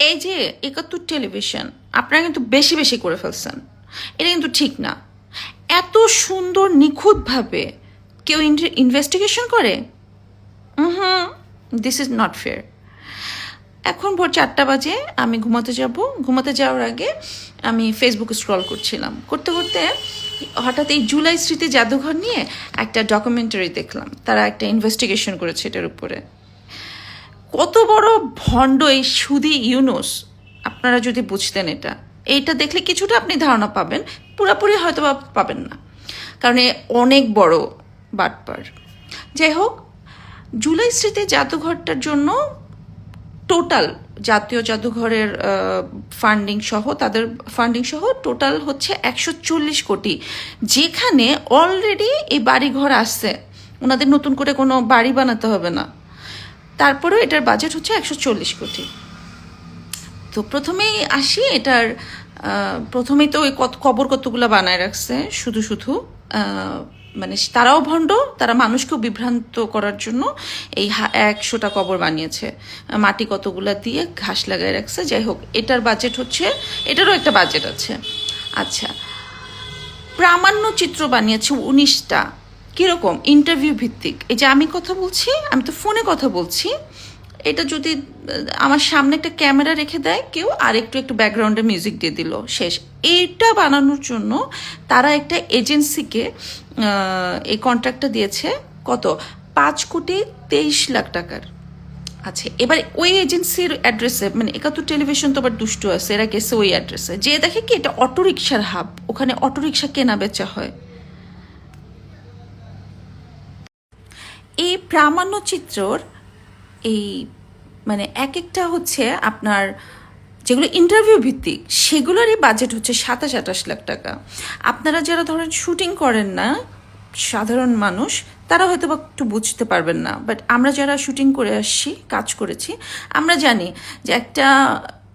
এই যে ৭১ টেলিভিশন আপনারা কিন্তু বেশি বেশি করে ফেলছেন, এটা কিন্তু ঠিক না। এত সুন্দর নিখুঁতভাবে কেউ ইনভেস্টিগেশন করে? হুম, দিস ইজ নট ফেয়ার। এখন ভোর ৪টা বাজে, আমি ঘুমাতে যাব। ঘুমাতে যাওয়ার আগে আমি ফেসবুকে স্ক্রল করছিলাম, করতে করতে হঠাৎ এই জুলাই স্মৃতি জাদুঘর নিয়ে একটা ডকুমেন্টারি দেখলাম। তারা একটা ইনভেস্টিগেশন করেছে এটার উপরে। কত বড় ভণ্ড এই সুদি ইউনুস, আপনারা যদি বুঝতেন এইটা দেখলে কিছুটা আপনি ধারণা পাবেন, পুরোপুরি হয়তো বা পাবেন না, কারণ এ অনেক বড় বাটপার। যাই হোক, জুলাই স্মৃতি জাদুঘরটার জন্য টোটাল জাতীয় জাদুঘরের ফান্ডিং সহ, তাদের ফান্ডিং সহ টোটাল হচ্ছে ১৪০ কোটি, যেখানে অলরেডি এই বাড়িঘর আসছে, ওনাদের নতুন করে কোনো বাড়ি বানাতে হবে না। তারপরেও এটার বাজেট হচ্ছে ১৪০ কোটি। তো প্রথমেই আসি এটার, প্রথমেই তো ওই কবর কতগুলো বানায় রাখছে শুধু শুধু, মানে তারাও ভণ্ড, তারা মানুষকেও বিভ্রান্ত করার জন্য এই ১০০টা কবর বানিয়েছে, মাটি কতগুলা দিয়ে ঘাস লাগায় রাখছে। যাই হোক, এটার বাজেট হচ্ছে, এটারও একটা বাজেট আছে। আচ্ছা, প্রামাণ্য চিত্র বানিয়েছে ১৯টা। কীরকম? ইন্টারভিউ ভিত্তিক। এই যে আমি কথা বলছি, আমি তো ফোনে কথা বলছি, এটা যদি আমার সামনে একটা ক্যামেরা রেখে দেয় কেউ, আর একটু ব্যাকগ্রাউন্ডে মিউজিক দিয়ে দিল, শেষ। এইটা বানানোর জন্য তারা একটা এজেন্সিকে এই কন্ট্রাক্টটা দিয়েছে, কত? ৫,২৩,০০,০০০ টাকার। আচ্ছা, এবার ওই এজেন্সির অ্যাড্রেসে, মানে ৭১ টেলিভিশন তো আবার দুষ্ট আছে, এরা গেছে ওই অ্যাড্রেসে, যে দেখে কি এটা অটোরিকশার হাব, ওখানে অটোরিকশা কেনা বেচা হয়। এই প্রামাণ্য চিত্রর এই মানে এক একটা হচ্ছে আপনার, যেগুলো ইন্টারভিউ ভিত্তিক সেগুলোরই বাজেট হচ্ছে ২৭-২৮ লাখ টাকা। আপনারা যারা ধরেন শুটিং করেন না, সাধারণ মানুষ, তারা হয়তো বা একটু বুঝতে পারবেন না, বাট আমরা যারা শুটিং করে আসছি, কাজ করেছি, আমরা জানি যে একটা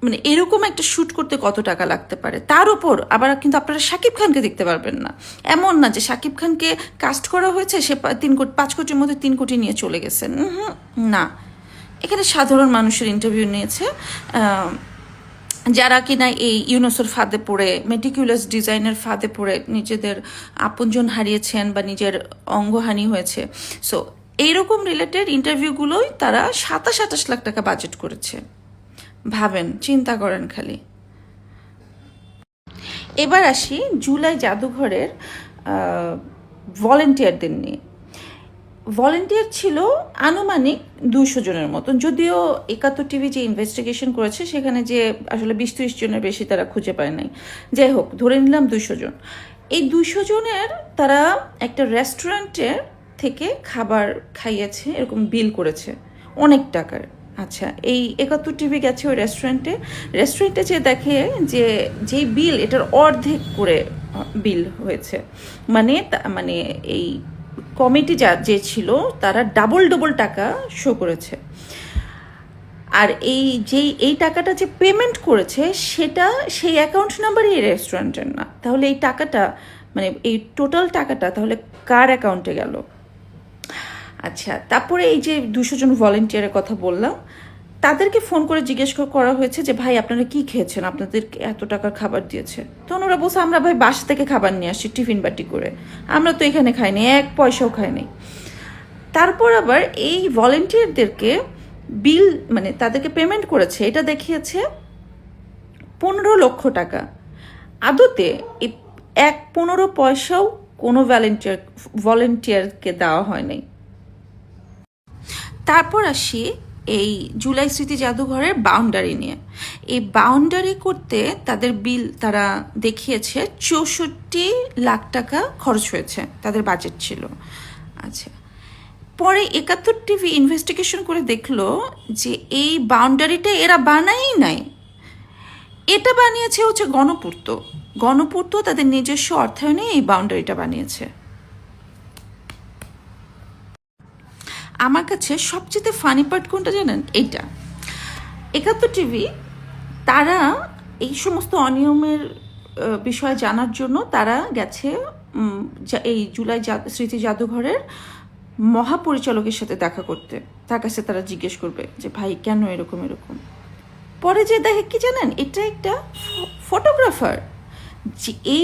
মানে এরকম একটা শ্যুট করতে কত টাকা লাগতে পারে। তার উপর আবার কিন্তু আপনারা শাকিব খানকে দেখতে পারবেন না। এমন না যে শাকিব খানকে কাস্ট করা হয়েছে, সে ৫ কোটির মধ্যে ৩ কোটি নিয়ে চলে গেছেন, না। এখানে সাধারণ মানুষের ইন্টারভিউ নিয়েছে, যারা কিনা এই ইউনুসের ফাঁদে পড়ে, মেটিকুলাস ডিজাইনের ফাঁদে পড়ে নিজেদের আপনজন হারিয়েছেন বা নিজের অঙ্গহানি হয়েছে। সো এইরকম রিলেটেড ইন্টারভিউগুলোই তারা ২৭-২৮ লাখ টাকা বাজেট করেছে। ভাবেন, চিন্তা করেন খালি। এবার আসি জুলাই জাদুঘরের ভলেন্টিয়ারদের নিয়ে। ভলেন্টিয়ার ছিল আনুমানিক ২০০ জনের মতন, যদিও ৭১ টিভি যে ইনভেস্টিগেশন করেছে সেখানে যে আসলে ২০-৩০ জনের বেশি তারা খুঁজে পায় নাই। যাই হোক, ধরে নিলাম ২০০ জন। এই ২০০ জনের তারা একটা রেস্টুরেন্টের থেকে খাবার খাইয়েছে, এরকম বিল করেছে অনেক টাকার। আচ্ছা, এই ৭১ টিভি গেছে ওই রেস্টুরেন্টে যে দেখে যে যেই বিল, এটার অর্ধেক করে বিল হয়েছে। মানে এই কমিটি যে ছিল তারা ডাবল টাকা শো করেছে। আর এই টাকাটা যে পেমেন্ট করেছে সেটা সেই অ্যাকাউন্ট নাম্বারই এই রেস্টুরেন্টের না। তাহলে এই টাকাটা, মানে এই টোটাল টাকাটা তাহলে কার অ্যাকাউন্টে গেল? আচ্ছা, তারপরে এই যে ২০০ জন ভলেন্টিয়ারের কথা বললাম, তাদেরকে ফোন করে জিজ্ঞেস করা হয়েছে যে ভাই আপনারা কি খেয়েছেন, আপনাদের এত টাকার খাবার দিয়েছে? তখন ওরা বলছে আমরা ভাই বাসা থেকে খাবার নিয়ে আসছি টিফিন বাটি করে, আমরা তো এখানে খাইনি, ১ পয়সাও খাইনি। তারপর আবার এই ভলেন্টিয়ারদেরকে বিল, মানে তাদেরকে পেমেন্ট করেছে, এটা দেখিয়েছে ১৫ লক্ষ টাকা। আদতে এই ১ পয়সাও কোনো ভলেন্টিয়ারকে দেওয়া হয়নি। তারপর আসি এই জুলাই স্মৃতি জাদুঘরের বাউন্ডারি নিয়ে। এই বাউন্ডারি করতে তাদের বিল তারা দেখিয়েছে ৬৪ লাখ টাকা খরচ হয়েছে, তাদের বাজেট ছিল। আচ্ছা, পরে ৭১ টিভি ইনভেস্টিগেশন করে দেখলো যে এই বাউন্ডারিটা এরা বানায়ই নাই, এটা বানিয়েছে হচ্ছে গণপূর্ত তাদের নিজস্ব অর্থায়নে এই বাউন্ডারিটা বানিয়েছে। আমার কাছে সবচেয়ে ফানি পার্ট কোনটা জানেন? এইটা ৭১ টিভি তারা এই সমস্ত অনিয়মের বিষয়ে জানার জন্য তারা গেছে এই জুলাই স্মৃতি জাদুঘরের মহাপরিচালকের সাথে দেখা করতে। তার কাছে তারা জিজ্ঞেস করবে যে ভাই কেন এরকম। পরে যে দেখে কি জানেন, এটা একটা ফটোগ্রাফার। যে এই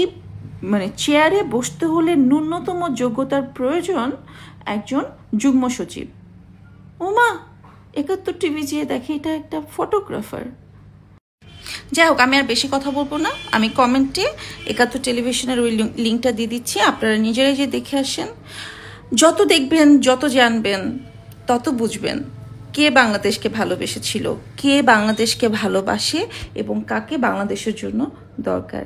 মানে চেয়ারে বসতে হলে ন্যূনতম যোগ্যতার প্রয়োজন একজন যুগ্ম সচিব। ওমা, ৭১ টিভি যেয়ে দেখে এটা একটা ফটোগ্রাফার। যাই হোক, আমি আর বেশি কথা বলবো না। আমি কমেন্টে ৭১ টেলিভিশনের ওই লিঙ্কটা দিয়ে দিচ্ছি, আপনারা নিজেরাই যে দেখে আসেন। যত দেখবেন, যত জানবেন, তত বুঝবেন কে বাংলাদেশকে ভালোবেসেছিল, কে বাংলাদেশকে ভালোবাসে এবং কাকে বাংলাদেশের জন্য দরকার।